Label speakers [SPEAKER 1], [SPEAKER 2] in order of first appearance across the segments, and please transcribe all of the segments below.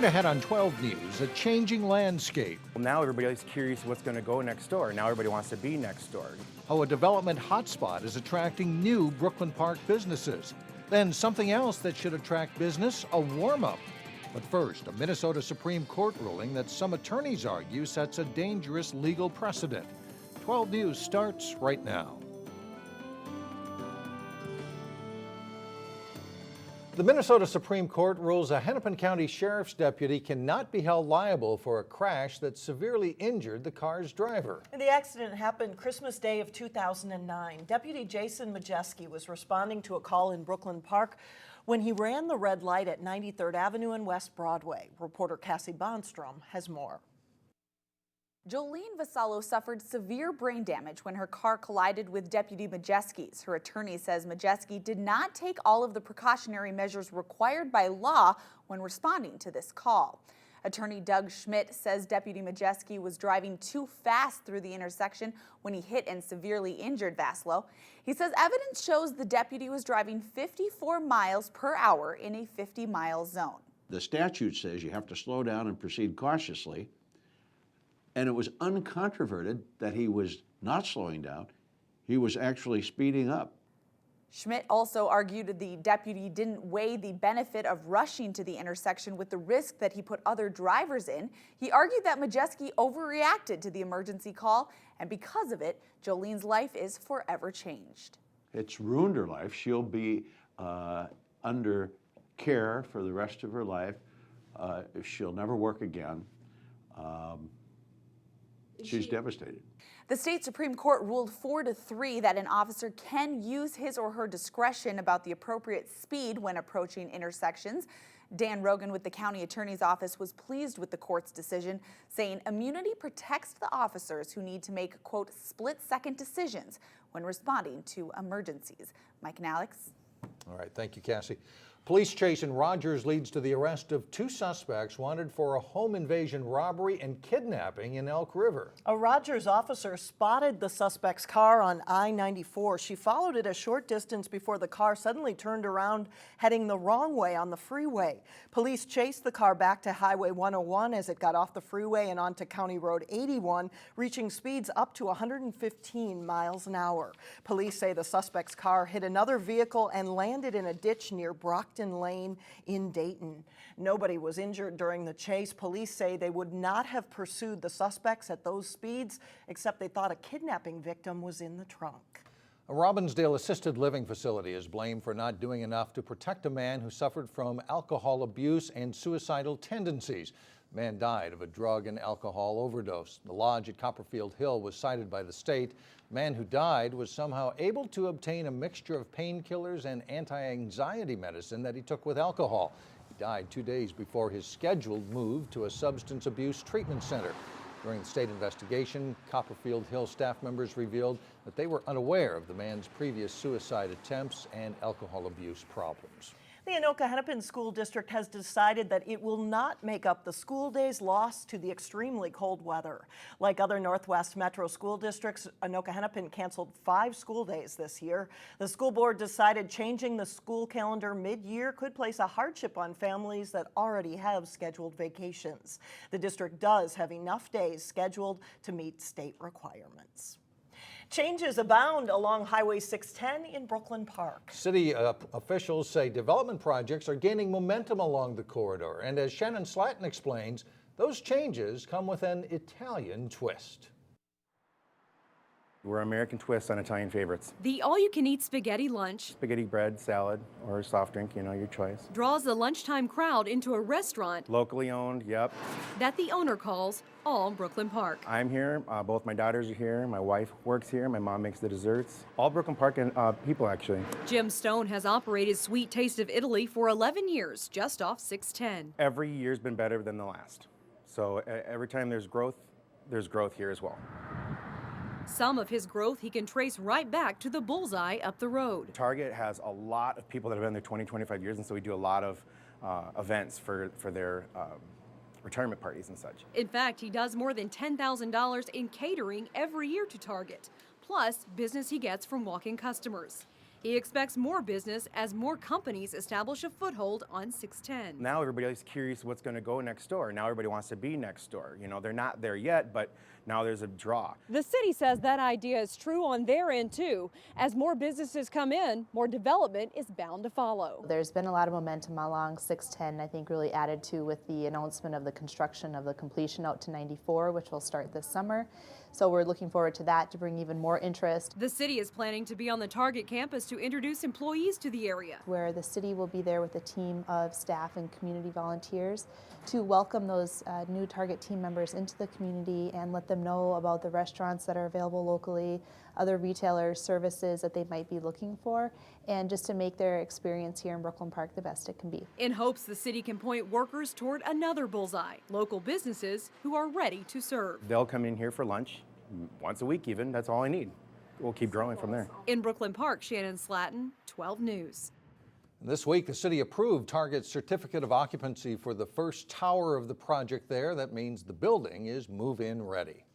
[SPEAKER 1] Straight ahead on 12 News, a changing landscape.
[SPEAKER 2] Well, now everybody's curious what's going to go next door. Now everybody wants to be next door.
[SPEAKER 1] How a development hotspot is attracting new Brooklyn Park businesses. Then something else that should attract business, a warm-up. But first, a Minnesota Supreme Court ruling that some attorneys argue sets a dangerous legal precedent. 12 News starts right now. The Minnesota Supreme Court rules a Hennepin County Sheriff's deputy cannot be held liable for a crash that severely injured the car's driver.
[SPEAKER 3] The accident happened Christmas Day of 2009. Deputy Jason Majeski was responding to a call in Brooklyn Park when he ran the red light at 93rd Avenue and West Broadway. Reporter Cassie Bonstrom has more.
[SPEAKER 4] Jolene Vassallo suffered severe brain damage when her car collided with Deputy Majeski's. Her attorney says Majeski did not take all of the precautionary measures required by law when responding to this call. Attorney Doug Schmidt says Deputy Majeski was driving too fast through the intersection when he hit and severely injured Vassallo. He says evidence shows the deputy was driving 54 miles per hour in a 50-mile zone.
[SPEAKER 5] The statute says you have to slow down and proceed cautiously. And it was uncontroverted that he was not slowing down. He was actually speeding up.
[SPEAKER 4] Schmidt also argued the deputy didn't weigh the benefit of rushing to the intersection with the risk that he put other drivers in. He argued that Majeski overreacted to the emergency call, and because of it, Jolene's life is forever changed.
[SPEAKER 5] It's ruined her life. She'll be under care for the rest of her life. She'll never work again. She's devastated.
[SPEAKER 4] The state Supreme Court ruled 4-3 that an officer can use his or her discretion about the appropriate speed when approaching intersections. Dan Rogan with the county attorney's office was pleased with the court's decision, saying immunity protects the officers who need to make, quote, split-second decisions when responding to emergencies. Mike and Alex.
[SPEAKER 1] All right, thank you, Cassie. Police chase in Rogers leads to the arrest of 2 suspects wanted for a home invasion robbery and kidnapping in Elk River.
[SPEAKER 3] A Rogers officer spotted the suspect's car on I-94. She followed it a short distance before the car suddenly turned around, heading the wrong way on the freeway. Police chased the car back to Highway 101 as it got off the freeway and onto County Road 81, reaching speeds up to 115 miles an hour. Police say the suspect's car hit another vehicle and landed in a ditch near Brockton Lane in Dayton. Nobody was injured during the chase. Police say they would not have pursued the suspects at those speeds, except they thought a kidnapping victim was in the trunk.
[SPEAKER 1] A Robbinsdale assisted living facility is blamed for not doing enough to protect a man who suffered from alcohol abuse and suicidal tendencies. The man died of a drug and alcohol overdose. The lodge at Copperfield Hill was cited by the state. The man who died was somehow able to obtain a mixture of painkillers and anti-anxiety medicine that he took with alcohol. He died 2 days before his scheduled move to a substance abuse treatment center. During the state investigation, Copperfield Hill staff members revealed that they were unaware of the man's previous suicide attempts and alcohol abuse problems.
[SPEAKER 3] The Anoka-Hennepin School District has decided that it will not make up the school days lost to the extremely cold weather. Like other Northwest Metro school districts, Anoka-Hennepin canceled 5 school days this year. The school board decided changing the school calendar mid-year could place a hardship on families that already have scheduled vacations. The district does have enough days scheduled to meet state requirements. Changes abound along Highway 610 in Brooklyn Park.
[SPEAKER 1] City officials say development projects are gaining momentum along the corridor. And as Shannon Slatton explains, those changes come with an Italian twist.
[SPEAKER 2] We're American twist on Italian favorites.
[SPEAKER 6] The all-you-can-eat spaghetti lunch.
[SPEAKER 2] Spaghetti bread, salad, or soft drink, you know, your choice.
[SPEAKER 6] Draws the lunchtime crowd into a restaurant.
[SPEAKER 2] Locally owned, yep.
[SPEAKER 6] That the owner calls All Brooklyn Park.
[SPEAKER 2] I'm here, both my daughters are here, my wife works here, my mom makes the desserts. All Brooklyn Park and people, actually.
[SPEAKER 6] Jim Stone has operated Sweet Taste of Italy for 11 years, just off 610.
[SPEAKER 2] Every year's been better than the last. So every time there's growth here as well.
[SPEAKER 6] Some of his growth he can trace right back to the bullseye up the road.
[SPEAKER 2] Target has a lot of people that have been there 20, 25 years, and so we do a lot of events for their retirement parties and such.
[SPEAKER 6] In fact, he does more than $10,000 in catering every year to Target, plus business he gets from walk-in customers. He expects more business as more companies establish a foothold on 610.
[SPEAKER 2] Now everybody's curious what's going to go next door. Now everybody wants to be next door. You know, they're not there yet, but now there's a draw.
[SPEAKER 6] The city says that idea is true on their end too. As more businesses come in, more development is bound to follow.
[SPEAKER 7] There's been a lot of momentum along 610, I think really added to with the announcement of the construction of the completion out to 94, which will start this summer. So we're looking forward to that to bring even more interest.
[SPEAKER 6] The city is planning to be on the Target campus to introduce employees to the area,
[SPEAKER 7] where the city will be there with a team of staff and community volunteers to welcome those new Target team members into the community and let them know about the restaurants that are available locally, other retailers, services that they might be looking for, and just to make their experience here in Brooklyn Park the best it can be.
[SPEAKER 6] in hopes the city can point workers toward another bullseye, local businesses who are ready to serve.
[SPEAKER 2] They'll come in here for lunch once a week even. That's all I need. We'll keep growing from there.
[SPEAKER 6] In Brooklyn Park, Shannon Slatton, 12 News.
[SPEAKER 1] This week, the city approved Target's certificate of occupancy for the first tower of the project there. That means the building is move-in ready.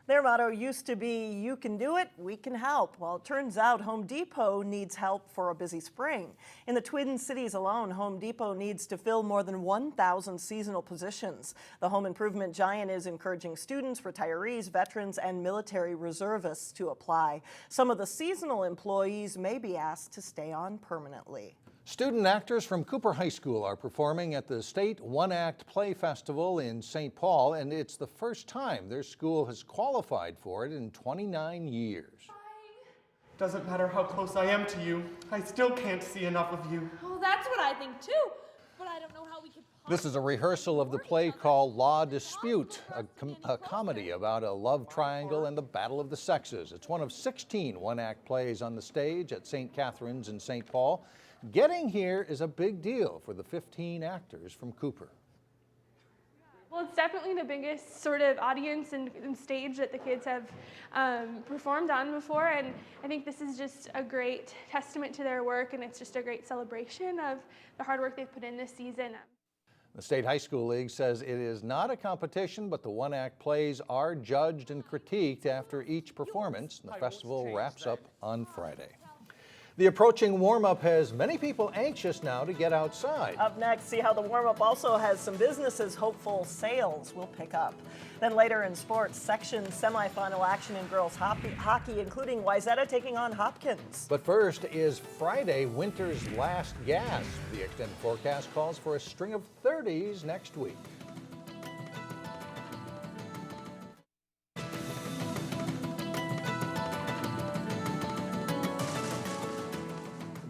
[SPEAKER 3] Their motto used to be, "You can do it, we can help." Well, it turns out Home Depot needs help for a busy spring. In the Twin Cities alone, Home Depot needs to fill more than 1,000 seasonal positions. The home improvement giant is encouraging students, retirees, veterans, and military reservists to apply. Some of the seasonal employees may be asked to stay on permanently.
[SPEAKER 1] Student actors from Cooper High School are performing at the State One-Act Play Festival in St. Paul, and it's the first time their school has qualified for it in 29 years.
[SPEAKER 8] Doesn't matter how close I am to you, I still can't see enough of you.
[SPEAKER 9] Oh, that's what I think too, but I don't know how we can.
[SPEAKER 1] This is a rehearsal of the play called Law Dispute, a comedy about a love triangle and the battle of the sexes. It's one of 16 one-act plays on the stage at St. Catherine's in St. Paul. Getting here is a big deal for the 15 actors from Cooper.
[SPEAKER 9] Well, it's definitely the biggest sort of audience and stage that the kids have performed on before, and I think this is just a great testament to their work, and it's just a great celebration of the hard work they've put in this season.
[SPEAKER 1] The State High School League says it is not a competition, but the one-act plays are judged and critiqued after each performance. The festival wraps up on Friday. The approaching warm-up has many people anxious now to get outside.
[SPEAKER 3] Up next, see how the warm-up also has some businesses hopeful sales will pick up. Then later in sports, section semifinal action in girls hockey, including Wayzata taking on Hopkins.
[SPEAKER 1] But first is Friday, winter's last gasp. The extended forecast calls for a string of 30s next week.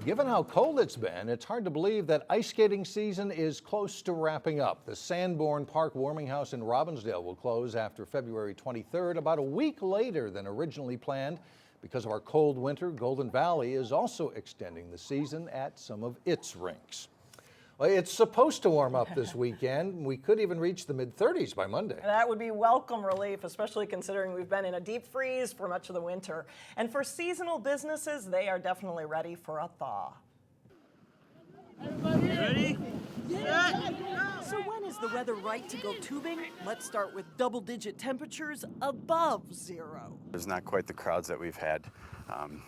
[SPEAKER 1] Given how cold it's been, it's hard to believe that ice skating season is close to wrapping up. The Sanborn Park Warming House in Robbinsdale will close after February 23rd, about a week later than originally planned. Because of our cold winter, Golden Valley is also extending the season at some of its rinks. Well, it's supposed to warm up this weekend. We could even reach the mid-30s by Monday.
[SPEAKER 3] That would be welcome relief, especially considering we've been in a deep freeze for much of the winter. And for seasonal businesses, they are definitely ready for a thaw.
[SPEAKER 10] Everybody ready?
[SPEAKER 3] So when is the weather right to go tubing? Let's start with double-digit temperatures above zero.
[SPEAKER 11] There's not quite the crowds that we've had,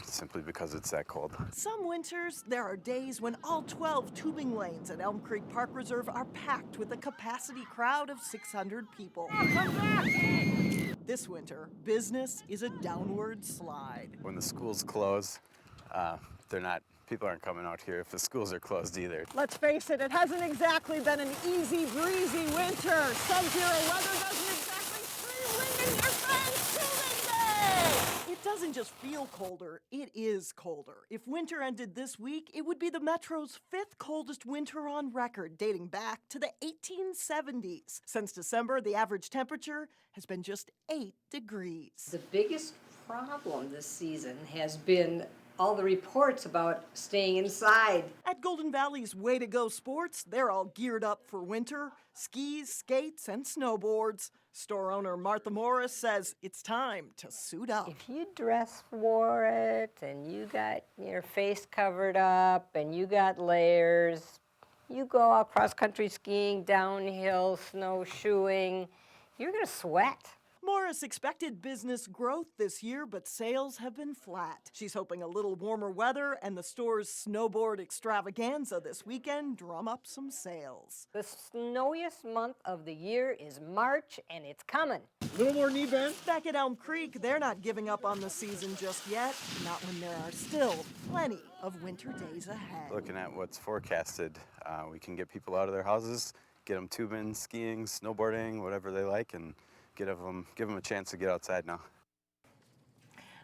[SPEAKER 11] simply because it's that cold.
[SPEAKER 3] Some winters, there are days when all 12 tubing lanes at Elm Creek Park Reserve are packed with a capacity crowd of 600 people. This winter, business is a downward slide.
[SPEAKER 11] When the schools close, people aren't coming out here if the schools are closed either.
[SPEAKER 3] Let's face it, it hasn't exactly been an easy breezy winter. Sub-zero weather doesn't exactly scream wind in your face tubing day! It doesn't just feel colder, it is colder. If winter ended this week, it would be the Metro's 5th coldest winter on record, dating back to the 1870s. Since December, the average temperature has been just 8 degrees.
[SPEAKER 12] The biggest problem this season has been all the reports about staying inside.
[SPEAKER 3] At Golden Valley's Way to Go Sports, they're all geared up for winter, skis, skates, and snowboards. Store owner Martha Morris says it's time to suit up.
[SPEAKER 12] If you dress for it and you got your face covered up and you got layers, you go out cross-country skiing, downhill, snowshoeing, you're gonna sweat.
[SPEAKER 3] Morris expected business growth this year, but sales have been flat. She's hoping a little warmer weather and the store's snowboard extravaganza this weekend drum up some sales.
[SPEAKER 12] The snowiest month of the year is March, and it's coming.
[SPEAKER 3] A little more knee bend. Back at Elm Creek, they're not giving up on the season just yet, not when there are still plenty of winter days ahead.
[SPEAKER 11] Looking at what's forecasted, we can get people out of their houses, get them tubing, skiing, snowboarding, whatever they like, and give them a chance to get outside now.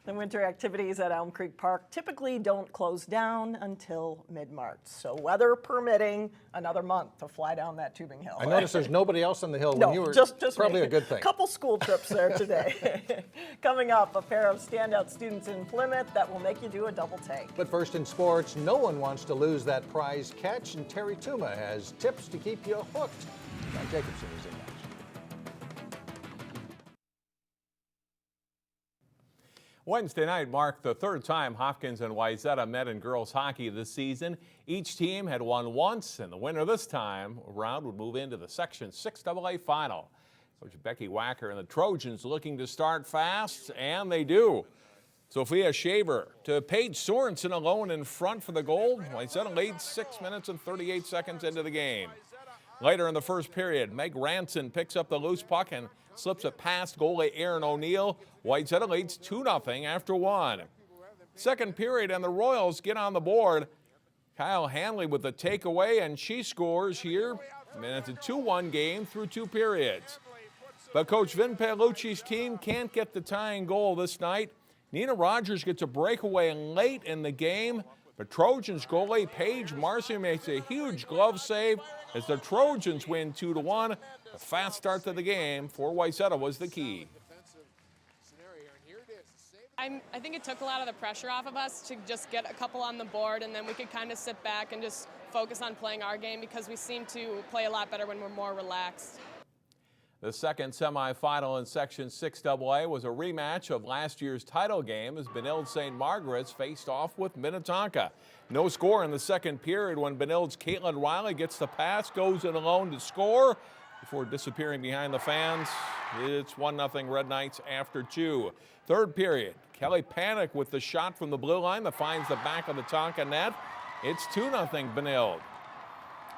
[SPEAKER 3] The winter activities at Elm Creek Park typically don't close down until mid-March. So weather permitting, another month to fly down that tubing hill.
[SPEAKER 1] I noticed there's nobody else on the hill
[SPEAKER 3] No,
[SPEAKER 1] when you were.
[SPEAKER 3] just
[SPEAKER 1] probably
[SPEAKER 3] me.
[SPEAKER 1] a good thing.
[SPEAKER 3] Couple school trips there today. Coming up, a pair of standout students in Plymouth that will make you do a double take.
[SPEAKER 1] But first in sports, no one wants to lose that prize catch, and Terry Tuma has tips to keep you hooked. John Jacobson is in next.
[SPEAKER 10] Wednesday night marked the third time Hopkins and Wayzata met in girls hockey this season. Each team had won once, and the winner this time around would move into the Section 6AA final. Coach Becky Wacker and the Trojans looking to start fast, and they do. Sophia Shaver to Paige Sorensen alone in front for the goal. Wayzata leads 6 minutes and 38 seconds into the game. Later in the first period, Meg Ranson picks up the loose puck and slips it past goalie Aaron O'Neill. Wayzata leads 2-0 after one. Second period, and the Royals get on the board. Kyle Hanley with the takeaway, and she scores here. And it's a 2-1 game through 2 periods. But Coach Vin Paolucci's team can't get the tying goal this night. Nina Rogers gets a breakaway late in the game. But Trojans goalie Paige Marcy makes a huge glove save as the Trojans win 2-1. A fast start to the game for Wayzata was the key.
[SPEAKER 13] I think it took a lot of the pressure off of us to just get a couple on the board, and then we could kind of sit back and just focus on playing our game because we seem to play a lot better when we're more relaxed.
[SPEAKER 10] The second semifinal in Section 6AA was a rematch of last year's title game as Benilde St. Margaret's faced off with Minnetonka. No score in the second period when Benilde's Caitlin Riley gets the pass, goes in alone to score before disappearing behind the fans. It's 1-0 Red Knights after 2. Third period, Kelly Panic with the shot from the blue line that finds the back of the Tonka net. It's 2-0 Benilde.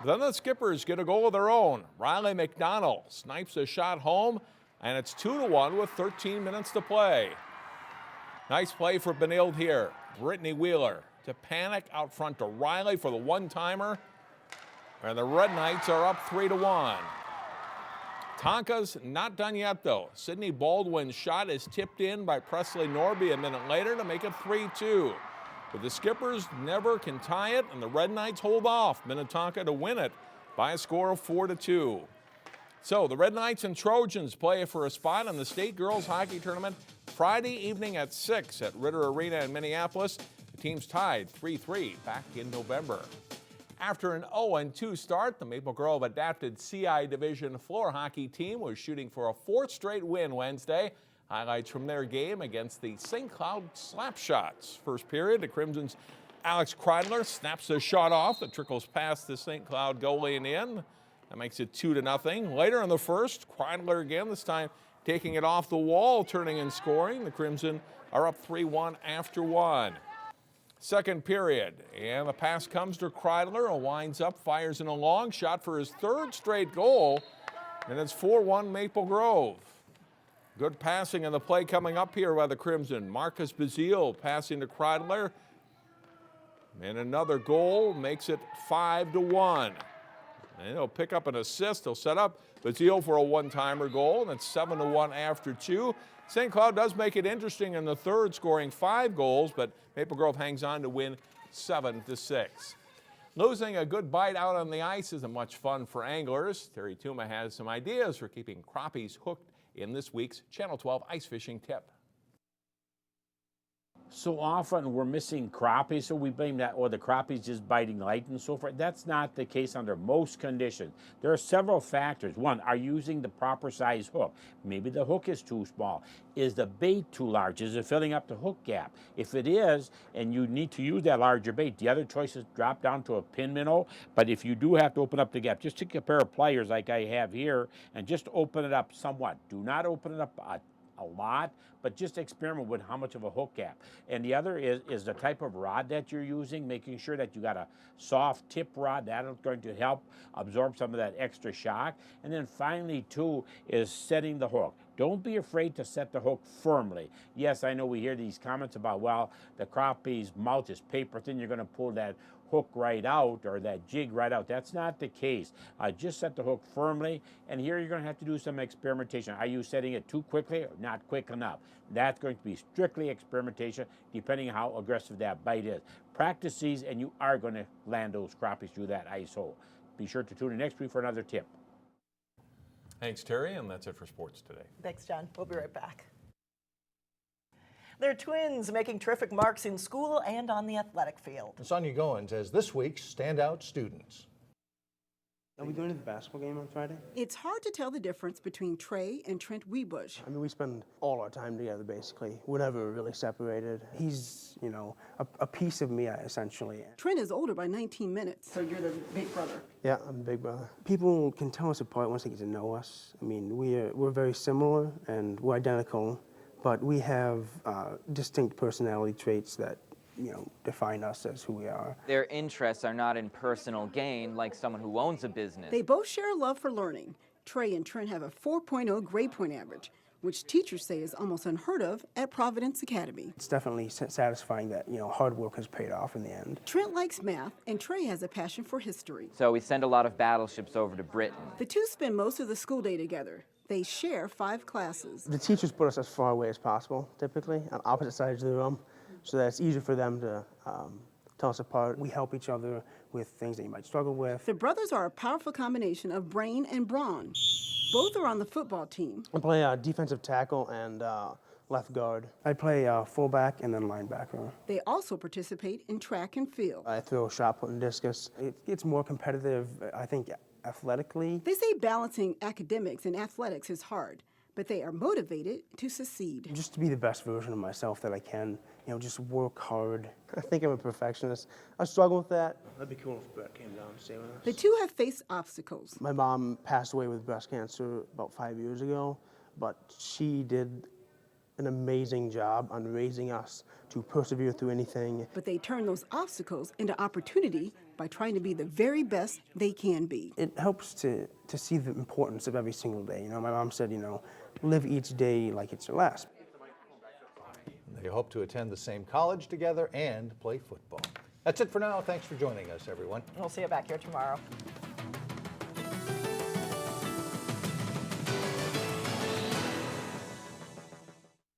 [SPEAKER 10] Then the Skippers get a goal of their own. Riley McDonald snipes a shot home, and it's 2-1 with 13 minutes to play. Nice play for Benilde here. Brittany Wheeler to Panic out front to Riley for the one-timer, and the Red Knights are up 3-1. Tonka's not done yet, though. Sydney Baldwin's shot is tipped in by Presley Norby a minute later to make it 3-2. But the Skippers never can tie it, and the Red Knights hold off Minnetonka to win it by a score of 4-2. So the Red Knights and Trojans play for a spot in the state girls hockey tournament Friday evening at 6 at Ritter Arena in Minneapolis. The teams tied 3-3 back in November. After an 0-2 start, the Maple Grove Adapted CI Division floor hockey team was shooting for a 4th straight win Wednesday. Highlights from their game against the St. Cloud Slapshots. First period, the Crimson's Alex Kreidler snaps a shot off that trickles past the St. Cloud goalie and in. That makes it 2-0. Later in the first, Kreidler again, this time taking it off the wall, turning and scoring. The Crimson are up 3-1 after one. Second period, and the pass comes to Kreidler, winds up, fires in a long shot for his 3rd straight goal, and it's 4-1 Maple Grove. Good passing in the play coming up here by the Crimson. Marcus Bazile passing to Kreidler, and another goal makes it 5-1. And he'll pick up an assist. He'll set up Bazile for a one-timer goal, and it's 7-1 after 2. St. Cloud does make it interesting in the third, scoring 5 goals, but Maple Grove hangs on to win 7-6. Losing a good bite out on the ice isn't much fun for anglers. Terry Tuma has some ideas for keeping crappies hooked in this week's Channel 12 ice fishing tip.
[SPEAKER 14] So often we're missing crappies, so we blame that, or the crappies just biting light and so forth. That's not the case under most conditions. There are several factors. One, are you using the proper size hook? Maybe the hook is too small. Is the bait too large? Is it filling up the hook gap? If it is, and you need to use that larger bait, the other choice is drop down to a pin minnow. But if you do have to open up the gap, just take a pair of pliers like I have here and just open it up somewhat. Do not open it up a a lot, but just experiment with how much of a hook gap. And the other is the type of rod that you're using, making sure that you got a soft tip rod. That's going to help absorb some of that extra shock. And then finally, too, is setting the hook. Don't be afraid to set the hook firmly. Yes, I know we hear these comments about, well, the crappie's mouth is paper thin, you're going to pull that hook right out or that jig right out. That's not the case. Just set the hook firmly, and here you're going to have to do some experimentation. Are you setting it too quickly or not quick enough? That's going to be strictly experimentation, depending on how aggressive that bite is. Practice these, and you are going to land those crappies through that ice hole. Be sure to tune in next week for another tip.
[SPEAKER 10] Thanks, Terry, and that's it for sports today.
[SPEAKER 3] Thanks, John. We'll be right back. They're twins making terrific marks in school and on the athletic field.
[SPEAKER 1] Sonia Goins as this week's standout students.
[SPEAKER 15] Are we going to the basketball game on Friday?
[SPEAKER 16] It's hard to tell the difference between Trey and Trent Weibusch.
[SPEAKER 15] I mean, we spend all our time together, basically. We're never really separated. He's, you know, a piece of me, essentially.
[SPEAKER 16] Trent is older by 19 minutes. So you're the big brother?
[SPEAKER 15] Yeah, I'm big brother. People can tell us apart once they get to know us. I mean, we're very similar and we're identical, but we have distinct personality traits that, you know, define us as who we are.
[SPEAKER 17] Their interests are not in personal gain like someone who owns a business.
[SPEAKER 16] They both share a love for learning. Trey and Trent have a 4.0 grade point average, which teachers say is almost unheard of at Providence Academy.
[SPEAKER 15] It's definitely satisfying that, you know, hard work has paid off in the end.
[SPEAKER 16] Trent likes math, and Trey has a passion for history.
[SPEAKER 17] So we send a lot of battleships over to Britain.
[SPEAKER 16] The two spend most of the school day together. They share 5 classes.
[SPEAKER 15] The teachers put us as far away as possible, typically, on opposite sides of the room, so that it's easier for them to tell us apart. We help each other with things that you might struggle with.
[SPEAKER 16] The brothers are a powerful combination of brain and brawn. Both are on the football team.
[SPEAKER 15] I play defensive tackle and left guard. I play fullback and then linebacker.
[SPEAKER 16] They also participate in track and field.
[SPEAKER 15] I throw shot put and discus. It's more competitive, I think, athletically.
[SPEAKER 16] They say balancing academics and athletics is hard, but they are motivated to succeed.
[SPEAKER 15] Just to be the best version of myself that I can, you know, just work hard. I think I'm a perfectionist. I struggle with that. That'd be cool if Brett came down and stayed with us.
[SPEAKER 16] The two have faced obstacles.
[SPEAKER 15] My mom passed away with breast cancer about 5 years ago, but she did an amazing job on raising us to persevere through anything.
[SPEAKER 16] But they turn those obstacles into opportunity by trying to be the very best they can be.
[SPEAKER 15] It helps to see the importance of every single day. You know, my mom said, you know, live each day like it's your last.
[SPEAKER 1] They hope to attend the same college together and play football. That's it for now. Thanks for joining us, everyone.
[SPEAKER 3] We'll see you back here tomorrow.